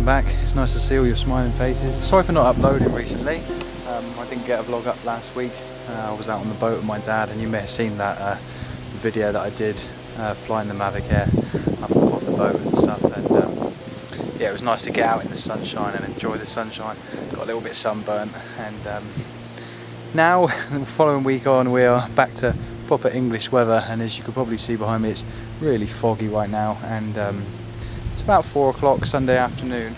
back. It's nice to see all your smiling faces. Sorry for not uploading recently. I didn't get a vlog up last week. I was out on the boat with my dad, and you may have seen that video that I did flying the Mavic Air up off the boat and stuff. And yeah, it was nice to get out in the sunshine and enjoy the sunshine. Got a little bit sunburnt, and now the following week on, we are back to proper English weather. And as you can probably see behind me, it's really foggy right now, and it's about 4 o'clock Sunday afternoon,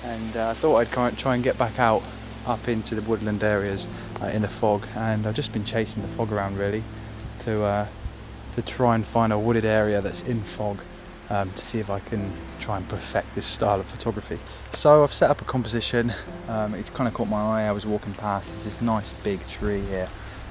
and I thought I'd try and get back out up into the woodland areas in the fog, and I've just been chasing the fog around really to try and find a wooded area that's in fog, to see if I can try and perfect this style of photography. So I've set up a composition. It kind of caught my eye. I was walking past, there's this nice big tree here,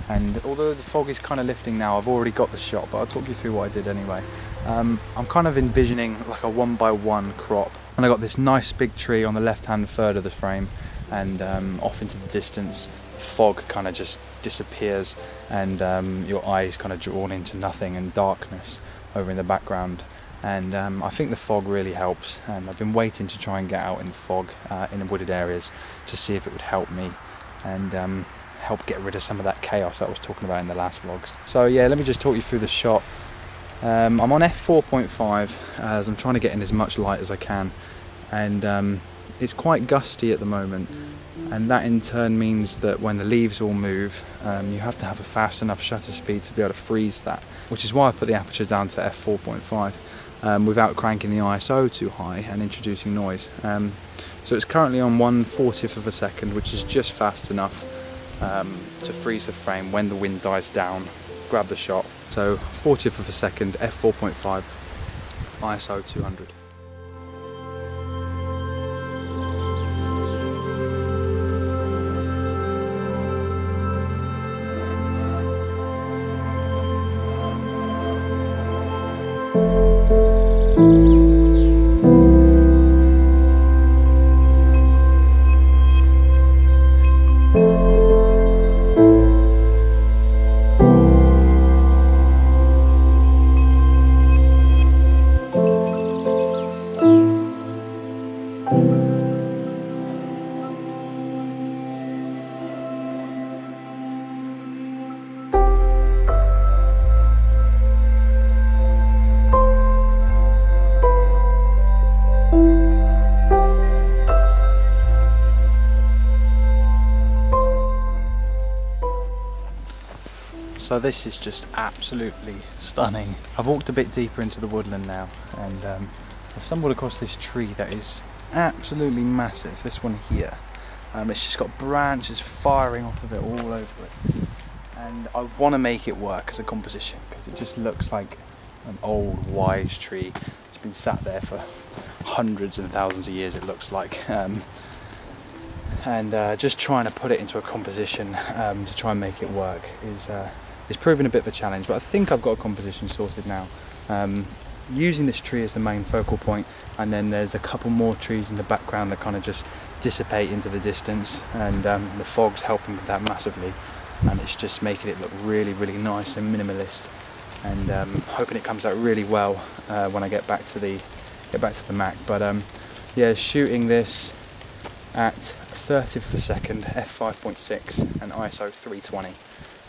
and although the fog is kind of lifting now, I've already got the shot, but I'll talk you through what I did anyway. I'm kind of envisioning like a 1x1 crop, and I got this nice big tree on the left hand third of the frame, and off into the distance the fog kind of just disappears, and your eye is kind of drawn into nothing and darkness over in the background. And I think the fog really helps, and I've been waiting to try and get out in the fog in the wooded areas to see if it would help me and help get rid of some of that chaos that I was talking about in the last vlogs. So yeah, let me just talk you through the shot. I'm on f4.5 as I'm trying to get in as much light as I can, and it's quite gusty at the moment, and that in turn means that when the leaves all move, you have to have a fast enough shutter speed to be able to freeze that, which is why I put the aperture down to f4.5 without cranking the ISO too high and introducing noise. So it's currently on 1/40th of a second, which is just fast enough to freeze the frame when the wind dies down, grab the shot. So 40th of a second, f4.5, ISO 200. So this is just absolutely stunning. I've walked a bit deeper into the woodland now, and I've stumbled across this tree that is absolutely massive, this one here. It's just got branches firing off of it all over it, and I want to make it work as a composition because it just looks like an old wise tree. It's been sat there for hundreds and thousands of years, it looks like. And just trying to put it into a composition to try and make it work is proving a bit of a challenge, but I think I've got a composition sorted now. Using this tree as the main focal point, and then there's a couple more trees in the background that kind of just dissipate into the distance, and the fog's helping with that massively, and it's just making it look really, really nice and minimalist, and hoping it comes out really well when I get back to the Mac. But yeah, shooting this at 30th of a second, f5.6 and ISO 320.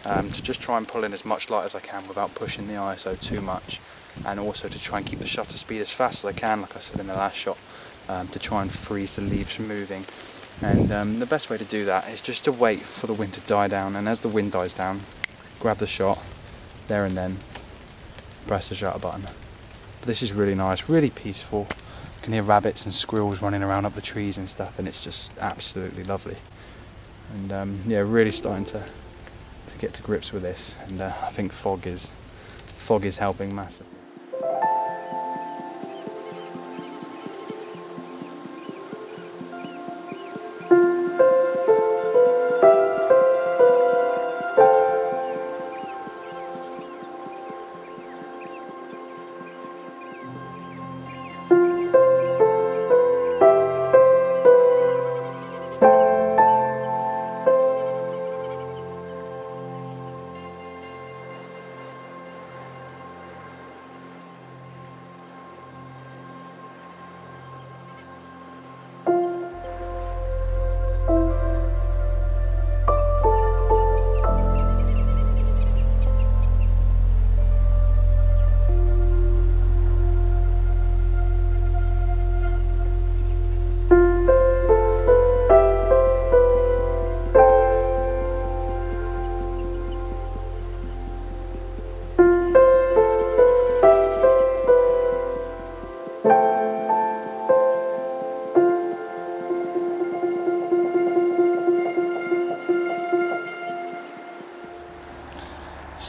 To just try and pull in as much light as I can without pushing the ISO too much, and also to try and keep the shutter speed as fast as I can, like I said in the last shot, to try and freeze the leaves from moving. And the best way to do that is just to wait for the wind to die down, and as the wind dies down, grab the shot there and then, press the shutter button. But this is really nice, really peaceful. You can hear rabbits and squirrels running around up the trees and stuff, and it's just absolutely lovely. And yeah, really starting to get to grips with this, and I think fog is helping massively.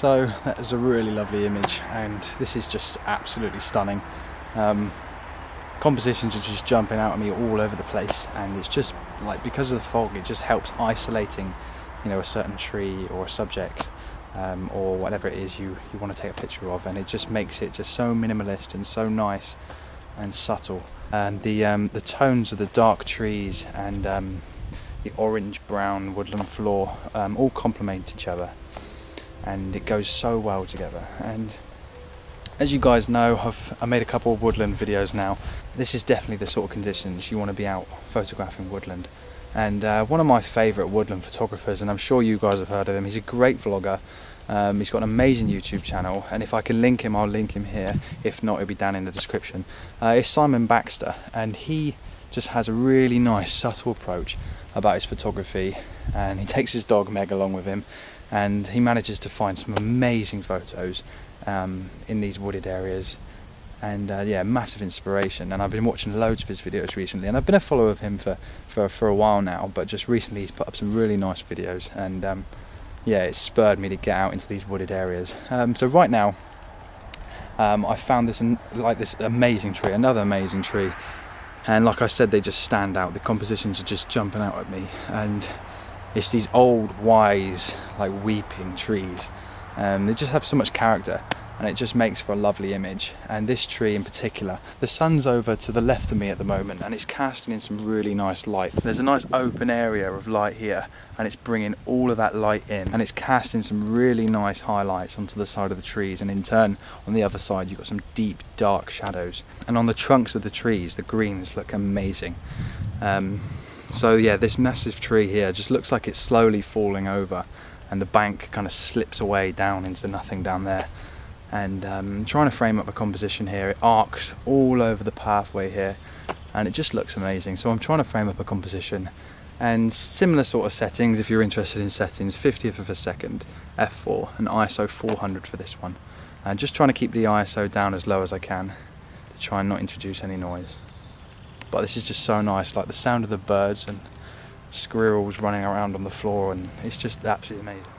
So that was a really lovely image, and this is just absolutely stunning. Compositions are just jumping out at me all over the place, and it's just like, because of the fog, it just helps isolating, you know, a certain tree or a subject, or whatever it is you want to take a picture of, and it just makes it just so minimalist and so nice and subtle. And the tones of the dark trees and the orange brown woodland floor all complement each other, and it goes so well together. And as you guys know, I made a couple of woodland videos now. This is definitely the sort of conditions you want to be out photographing woodland. And one of my favourite woodland photographers, and I'm sure you guys have heard of him, he's a great vlogger. He's got an amazing YouTube channel, and if I can link him, I'll link him here. If not, it'll be down in the description. It's Simon Baxter, and he just has a really nice, subtle approach about his photography, and he takes his dog Meg along with him, and he manages to find some amazing photos in these wooded areas. And yeah, massive inspiration, and I've been watching loads of his videos recently, and I've been a follower of him for a while now, but just recently he's put up some really nice videos, and yeah, it spurred me to get out into these wooded areas. So right now I found this amazing tree, another amazing tree, and like I said, they just stand out. The compositions are just jumping out at me, and it's these old, wise, like weeping trees. They just have so much character, and it just makes for a lovely image. And this tree in particular, the sun's over to the left of me at the moment, and it's casting in some really nice light. There's a nice open area of light here, and it's bringing all of that light in, and it's casting some really nice highlights onto the side of the trees, and in turn on the other side you've got some deep dark shadows, and on the trunks of the trees the greens look amazing. So yeah, this massive tree here just looks like it's slowly falling over, and the bank kind of slips away down into nothing down there. And trying to frame up a composition here, it arcs all over the pathway here, and it just looks amazing. So I'm trying to frame up a composition, and similar sort of settings, if you're interested in settings, 50th of a second, f4, and ISO 400 for this one. And just trying to keep the ISO down as low as I can to try and not introduce any noise. But this is just so nice, like the sound of the birds and squirrels running around on the floor, and it's just absolutely amazing.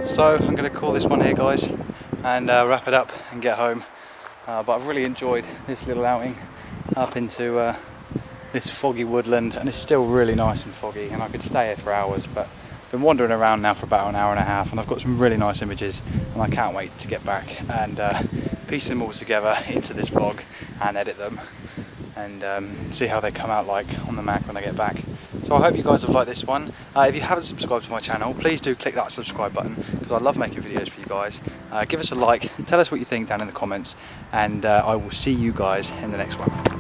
So I'm going to call this one here, guys, and wrap it up and get home. But I've really enjoyed this little outing up into this foggy woodland, and it's still really nice and foggy, and I could stay here for hours, but I've been wandering around now for about an hour and a half, and I've got some really nice images, and I can't wait to get back and piece them all together into this vlog and edit them and see how they come out like on the Mac when I get back. So I hope you guys have liked this one. If you haven't subscribed to my channel, please do click that subscribe button, because I love making videos for you guys. Give us a like, tell us what you think down in the comments, and I will see you guys in the next one.